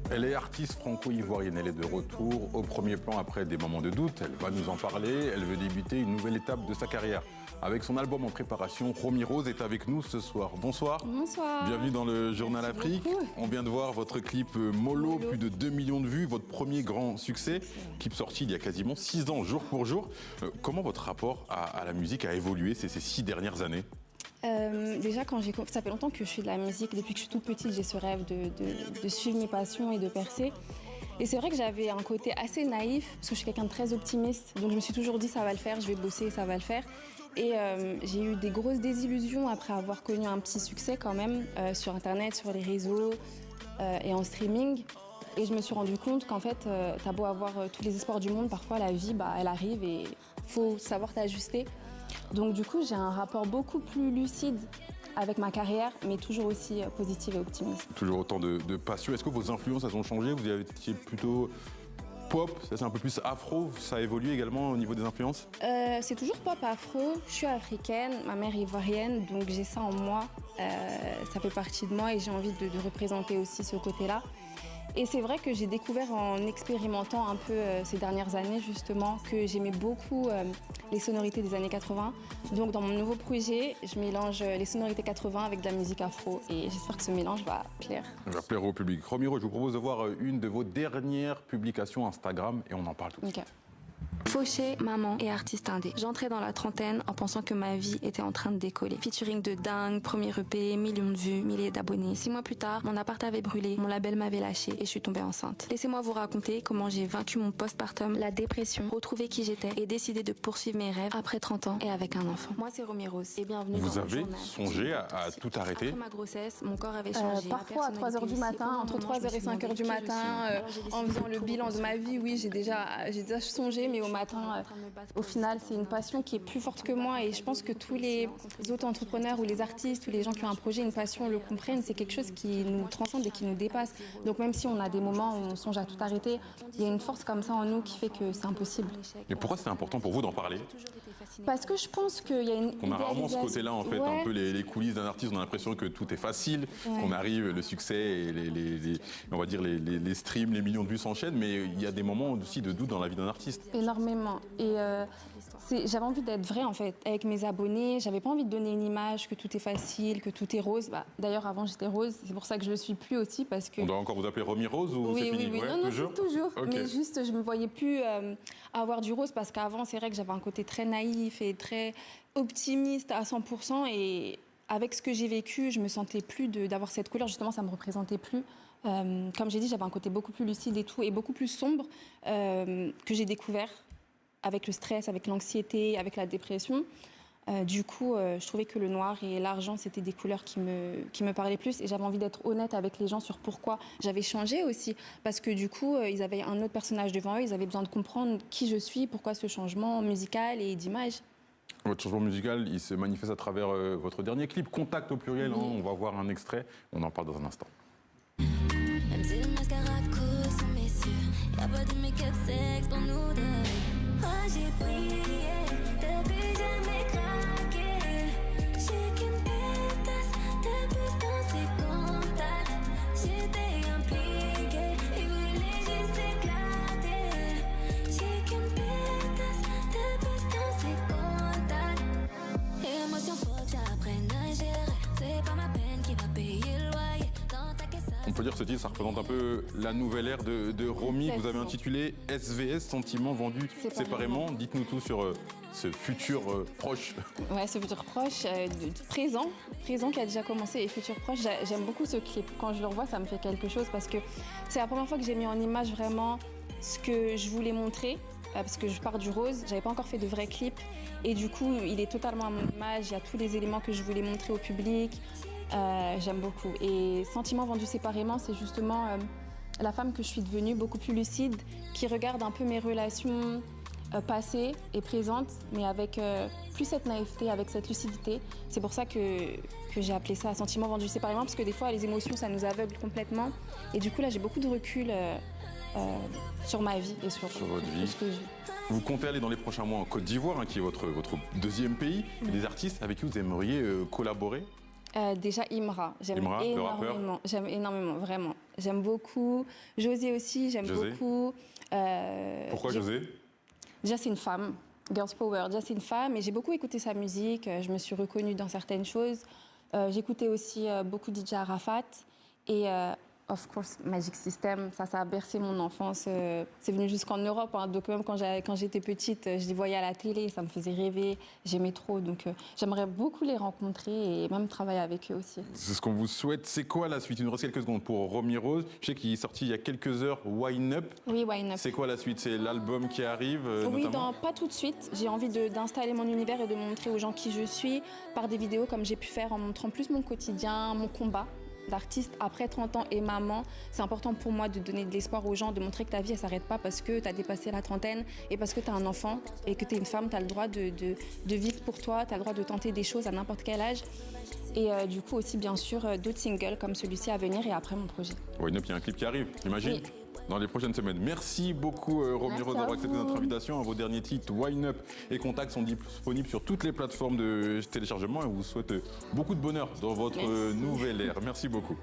Elle est artiste franco-ivoirienne, elle est de retour au premier plan après des moments de doute. Elle va nous en parler, elle veut débuter une nouvelle étape de sa carrière. Avec son album en préparation, Romy Rose est avec nous ce soir. Bonsoir. Bonsoir. Bienvenue dans le Journal Afrique. On vient de voir votre clip Molo, plus de 2 millions de vues, votre premier grand succès. Clip sorti il y a quasiment 6 ans, jour pour jour. Comment votre rapport à la musique a évolué ces 6 dernières années ? Déjà, ça fait longtemps que je fais de la musique. Depuis que je suis toute petite, j'ai ce rêve de suivre mes passions et de percer. Et c'est vrai que j'avais un côté assez naïf, parce que je suis quelqu'un de très optimiste. Donc je me suis toujours dit, ça va le faire, je vais bosser, ça va le faire. Et j'ai eu des grosses désillusions après avoir connu un petit succès quand même, sur Internet, sur les réseaux et en streaming. Et je me suis rendu compte qu'en fait, t'as beau avoir tous les espoirs du monde, parfois la vie, elle arrive et faut savoir t'ajuster. Donc du coup, j'ai un rapport beaucoup plus lucide avec ma carrière, mais toujours aussi positive et optimiste. Toujours autant de passion. Est-ce que vos influences, elles ont changé? Vous étiez plutôt pop, ça c'est un peu plus afro, ça a évolué également au niveau des influences? C'est toujours pop afro, je suis africaine, ma mère est ivoirienne, donc j'ai ça en moi, ça fait partie de moi et j'ai envie de représenter aussi ce côté-là. Et c'est vrai que j'ai découvert en expérimentant un peu ces dernières années justement que j'aimais beaucoup les sonorités des années 80. Donc dans mon nouveau projet, je mélange les sonorités 80 avec de la musique afro et j'espère que ce mélange va plaire. Il va plaire au public. Romy Rose, je vous propose de voir une de vos dernières publications Instagram et on en parle tout de suite. Fauché, maman et artiste indé. J'entrais dans la trentaine en pensant que ma vie était en train de décoller. Featuring de dingue, premier EP, millions de vues, milliers d'abonnés. 6 mois plus tard, mon appart avait brûlé, mon label m'avait lâché et je suis tombée enceinte. Laissez-moi vous raconter comment j'ai vaincu mon postpartum, la dépression, retrouvé qui j'étais et décidé de poursuivre mes rêves après 30 ans et avec un enfant. Moi, c'est Romy Rose et bienvenue Vous dans avez mon journal. songé à tout arrêter? Après ma grossesse, mon corps avait changé. Parfois à 3h du matin, entre 3h et 5h du matin, en faisant le bilan de ma vie, oui, j'ai déjà songé, mais au matin, au final, c'est une passion qui est plus forte que moi et je pense que tous les autres entrepreneurs ou les artistes ou les gens qui ont un projet, une passion, le comprennent. C'est quelque chose qui nous transcende et qui nous dépasse. Donc même si on a des moments où on songe à tout arrêter, il y a une force comme ça en nous qui fait que c'est impossible. Mais pourquoi c'est important pour vous d'en parler? Parce que je pense qu'il y a une On a rarement ce côté-là en fait, un peu les coulisses d'un artiste, on a l'impression que tout est facile, qu'on arrive, le succès et on va dire les streams, les millions de vues s'enchaînent, mais il y a des moments aussi de doute dans la vie d'un artiste. Énormément. Et j'avais envie d'être vraie en fait, avec mes abonnés. J'avais pas envie de donner une image que tout est facile, que tout est rose. D'ailleurs, avant j'étais rose, c'est pour ça que je le suis plus aussi parce que. On doit encore vous appeler Romy Rose ou oui, c'est fini? Oui, ouais, non, toujours. c'est toujours. Okay. Mais juste, je me voyais plus avoir du rose parce qu'avant, c'est vrai que j'avais un côté très naïf et très optimiste à 100%. Et avec ce que j'ai vécu, je me sentais plus d'avoir cette couleur. Justement, ça me représentait plus. Comme j'ai dit, j'avais un côté beaucoup plus lucide et tout, et beaucoup plus sombre que j'ai découvert avec le stress, avec l'anxiété, avec la dépression. Du coup, je trouvais que le noir et l'argent, c'était des couleurs qui me parlaient plus. Et j'avais envie d'être honnête avec les gens sur pourquoi j'avais changé aussi. Parce que du coup, ils avaient un autre personnage devant eux. Ils avaient besoin de comprendre qui je suis, pourquoi ce changement musical et d'image. Votre changement musical, il se manifeste à travers votre dernier clip, Contact au pluriel. Oui. On va voir un extrait. On en parle dans un instant. Même si le mascara coule sur mes yeux, y'a pas de make-up sexe pour nous deux. Oh, j'ai prié, depuis jamais craqué. J'ai qu'une pétasse, depuis ton c'est contact. J'étais impliquée, et voulais juste éclater. J'ai qu'une pétasse, depuis ton c'est contact. Émotion, faut que j'apprenne à gérer. C'est pas ma peine qui va payer le loyer. Dans ta caisse, On peut dire que ce titre, ça représente un peu la nouvelle ère de Romy. Vous avez intitulé SVS, Sentiments vendus séparément. Dites-nous tout sur ce futur proche. Ouais, ce futur proche, présent qui a déjà commencé et futur proche. J'aime beaucoup ce clip. Quand je le revois, ça me fait quelque chose parce que c'est la première fois que j'ai mis en image vraiment ce que je voulais montrer. Parce que je pars du rose, j'avais pas encore fait de vrais clips. Et du coup, il est totalement à mon image. Il y a tous les éléments que je voulais montrer au public. J'aime beaucoup. Et Sentiments vendus séparément, c'est justement la femme que je suis devenue, beaucoup plus lucide, qui regarde un peu mes relations passées et présentes, mais avec plus cette naïveté, avec cette lucidité. C'est pour ça que j'ai appelé ça Sentiments vendus séparément, parce que des fois, les émotions, ça nous aveugle complètement. Et du coup, là, j'ai beaucoup de recul sur ma vie et sur votre tout vie. ce que je vis. Vous comptez aller dans les prochains mois en Côte d'Ivoire, qui est votre deuxième pays. Et des artistes avec qui vous aimeriez collaborer? Déjà Imra, j'aime Imra, le rappeur. énormément, j'aime énormément, vraiment. J'aime beaucoup. José aussi, j'aime José. beaucoup. Pourquoi José? Déjà, c'est une femme. Girls Power, déjà, c'est une femme. Et j'ai beaucoup écouté sa musique. Je me suis reconnue dans certaines choses. J'écoutais aussi beaucoup DJ Arafat. Et, of course, Magic System. Ça a bercé mon enfance. C'est venu jusqu'en Europe. Hein. Donc, même quand j'étais petite, je les voyais à la télé. Ça me faisait rêver. J'aimais trop. Donc, j'aimerais beaucoup les rencontrer et même travailler avec eux aussi. C'est ce qu'on vous souhaite. C'est quoi la suite? Il nous reste quelques secondes pour Romy Rose. Je sais qu'il est sorti il y a quelques heures, Wine Up. Oui, Wine Up. C'est quoi la suite? C'est l'album qui arrive Oui, notamment pas tout de suite. J'ai envie d'installer mon univers et de montrer aux gens qui je suis par des vidéos comme j'ai pu faire en montrant plus mon quotidien, mon combat d'artiste après 30 ans et maman. C'est important pour moi de donner de l'espoir aux gens, de montrer que ta vie, elle s'arrête pas parce que tu as dépassé la trentaine et parce que tu as un enfant et que tu es une femme, tu as le droit de vivre pour toi, tu as le droit de tenter des choses à n'importe quel âge. Et du coup aussi, bien sûr, d'autres singles comme celui-ci à venir et après mon projet. Wine Up, il y a un clip qui arrive, j'imagine Oui. dans les prochaines semaines. Merci beaucoup Romy Merci Rose à d'avoir accepté vous. notre invitation. Vos derniers titres, Wine Up et Contact, sont disponibles sur toutes les plateformes de téléchargement et on vous souhaite beaucoup de bonheur dans votre Merci. nouvelle ère. Merci beaucoup.